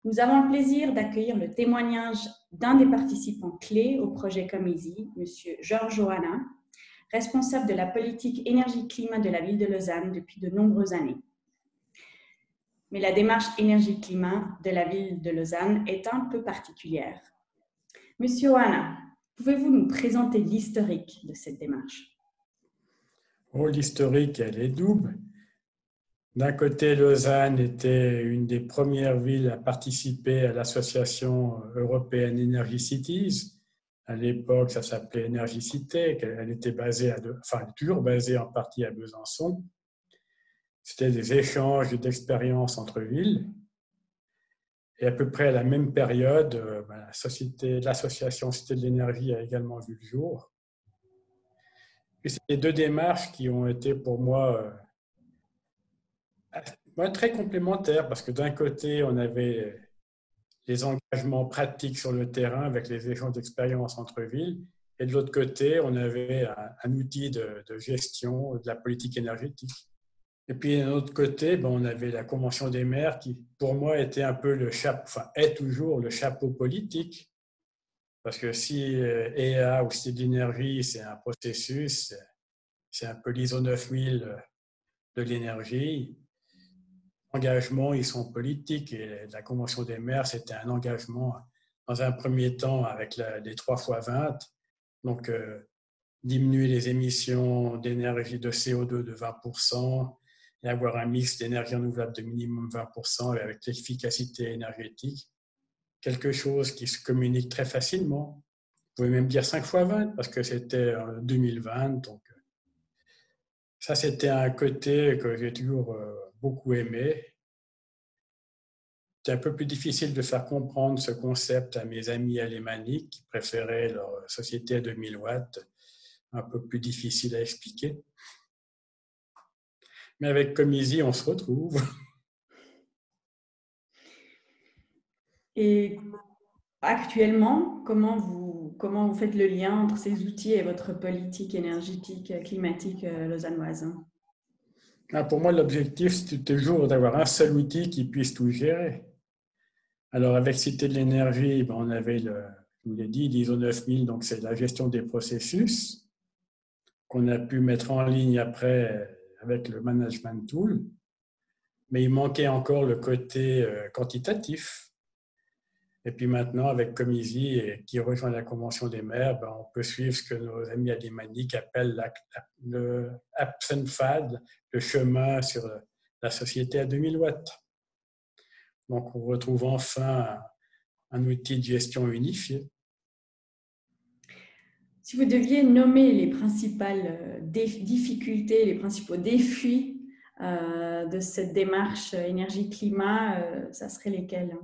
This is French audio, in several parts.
Nous avons le plaisir d'accueillir le témoignage d'un des participants clés au projet Comeasy, M. Georges Oana, responsable de la politique énergie-climat de la ville de Lausanne depuis de nombreuses années. Mais la démarche énergie-climat de la ville de Lausanne est un peu particulière. Monsieur Oana, pouvez-vous nous présenter l'historique de cette démarche? Oh, l'historique, elle est double. D'un côté, Lausanne était une des premières villes à participer à l'association européenne Energy Cities. À l'époque, ça s'appelait Energy Cité. Elle était basée elle est toujours basée en partie à Besançon. C'était des échanges d'expériences entre villes. Et à peu près à la même période, l'association Cité de l'énergie a également vu le jour. Et c'est les deux démarches qui ont été pour moi très complémentaires, parce que d'un côté, on avait les engagements pratiques sur le terrain avec les échanges d'expériences entre villes, et de l'autre côté, on avait un outil de gestion de la politique énergétique. Et puis, d'un autre côté, on avait la Convention des maires qui, pour moi, était un peu est toujours le chapeau politique. Parce que si EA ou Cité de l'énergie, c'est un processus, c'est un peu l'ISO 9000 de l'énergie, les engagements, ils sont politiques. Et la Convention des maires, c'était un engagement, dans un premier temps, avec les 3x20. Donc, diminuer les émissions d'énergie de CO2 de 20%, et avoir un mix d'énergie renouvelable de minimum 20% et avec l'efficacité énergétique. Quelque chose qui se communique très facilement. Vous pouvez même dire 5x20 parce que c'était en 2020. Donc, ça, c'était un côté que j'ai toujours beaucoup aimé. C'était un peu plus difficile de faire comprendre ce concept à mes amis alémaniques qui préféraient leur société à 2000 watts, un peu plus difficile à expliquer. Mais avec Comeasy, on se retrouve. Et actuellement, comment vous faites le lien entre ces outils et votre politique énergétique climatique lausannoise? Pour moi, l'objectif, c'est toujours d'avoir un seul outil qui puisse tout gérer. Alors, avec Cité de l'énergie, on avait, je vous l'ai dit, l'ISO 9000, donc c'est la gestion des processus qu'on a pu mettre en ligne après avec le management tool. Mais il manquait encore le côté quantitatif. Et puis maintenant, avec Comeasy, qui rejoint la Convention des maires, on peut suivre ce que nos amis alémaniques appellent le Apsenpfad, le chemin sur la société à 2000 watts. Donc, on retrouve enfin un outil de gestion unifié. Si vous deviez nommer les principales difficultés, les principaux défis de cette démarche énergie-climat, ça serait lesquels?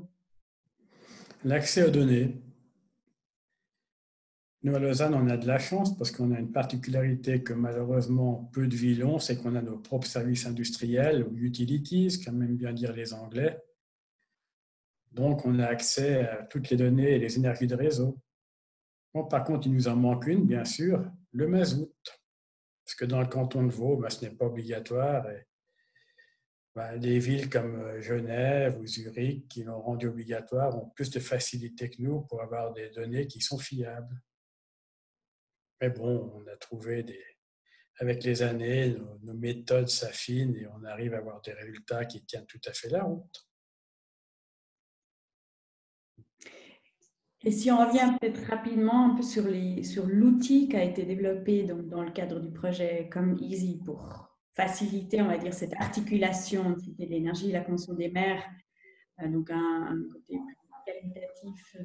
L'accès aux données. Nous, à Lausanne, on a de la chance parce qu'on a une particularité que malheureusement peu de villes ont, c'est qu'on a nos propres services industriels ou utilities, comme aiment bien dire les Anglais. Donc, on a accès à toutes les données et les énergies de réseau. Bon, par contre, il nous en manque une, bien sûr, le mazout. Parce que dans le canton de Vaud, ce n'est pas obligatoire. Et, des villes comme Genève ou Zurich, qui l'ont rendu obligatoire, ont plus de facilité que nous pour avoir des données qui sont fiables. Mais bon, on a trouvé avec les années, nos méthodes s'affinent et on arrive à avoir des résultats qui tiennent tout à fait la route. Et si on revient peut-être rapidement un peu sur l'outil qui a été développé dans le cadre du projet Comeasy pour faciliter, on va dire, cette articulation entre l'énergie et la consommation des maires, donc un côté plus qualitatif,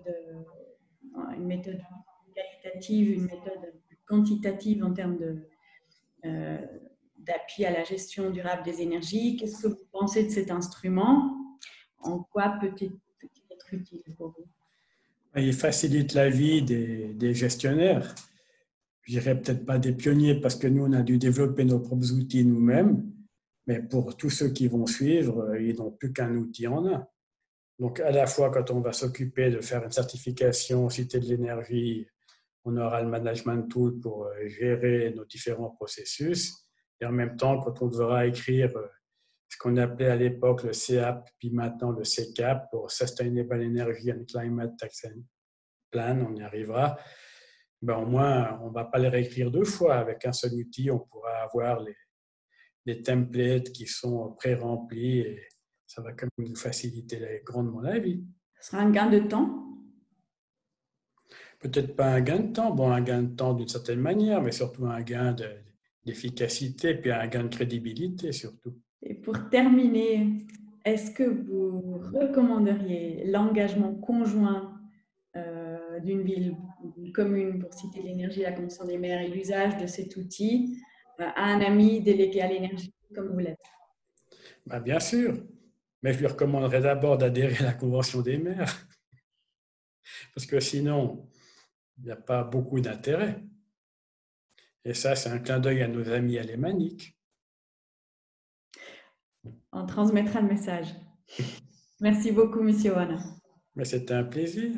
une méthode qualitative, une méthode plus quantitative en termes d'appui à la gestion durable des énergies. Qu'est-ce que vous pensez de cet instrument? En quoi peut-il être utile pour vous? Il facilite la vie des gestionnaires. Je dirais peut-être pas des pionniers parce que nous, on a dû développer nos propres outils nous-mêmes, mais pour tous ceux qui vont suivre, ils n'ont plus qu'un outil en un. Donc, à la fois, quand on va s'occuper de faire une certification Cité de l'énergie, on aura le management tool pour gérer nos différents processus. Et en même temps, quand on devra écrire ce qu'on appelait à l'époque le CAP, puis maintenant le CCAP, pour Sustainable Energy and Climate Action Plan, on y arrivera. Ben, au moins, on ne va pas les réécrire deux fois. Avec un seul outil, on pourra avoir les templates qui sont pré-remplis et ça va quand même nous faciliter grandement la vie. Ce sera un gain de temps? Peut-être pas un gain de temps, bon, un gain de temps d'une certaine manière, mais surtout un gain d'efficacité, puis un gain de crédibilité surtout. Et pour terminer, est-ce que vous recommanderiez l'engagement conjoint d'une ville ou d'une commune pour citer l'énergie, la consommation des mers et l'usage de cet outil à un ami délégué à l'énergie comme vous l'êtes? Ben, bien sûr, mais je lui recommanderais d'abord d'adhérer à la Convention des maires, parce que sinon, il n'y a pas beaucoup d'intérêt. Et ça, c'est un clin d'œil à nos amis alémaniques. On transmettra le message. Merci beaucoup, Monsieur Ohana. Mais c'était un plaisir.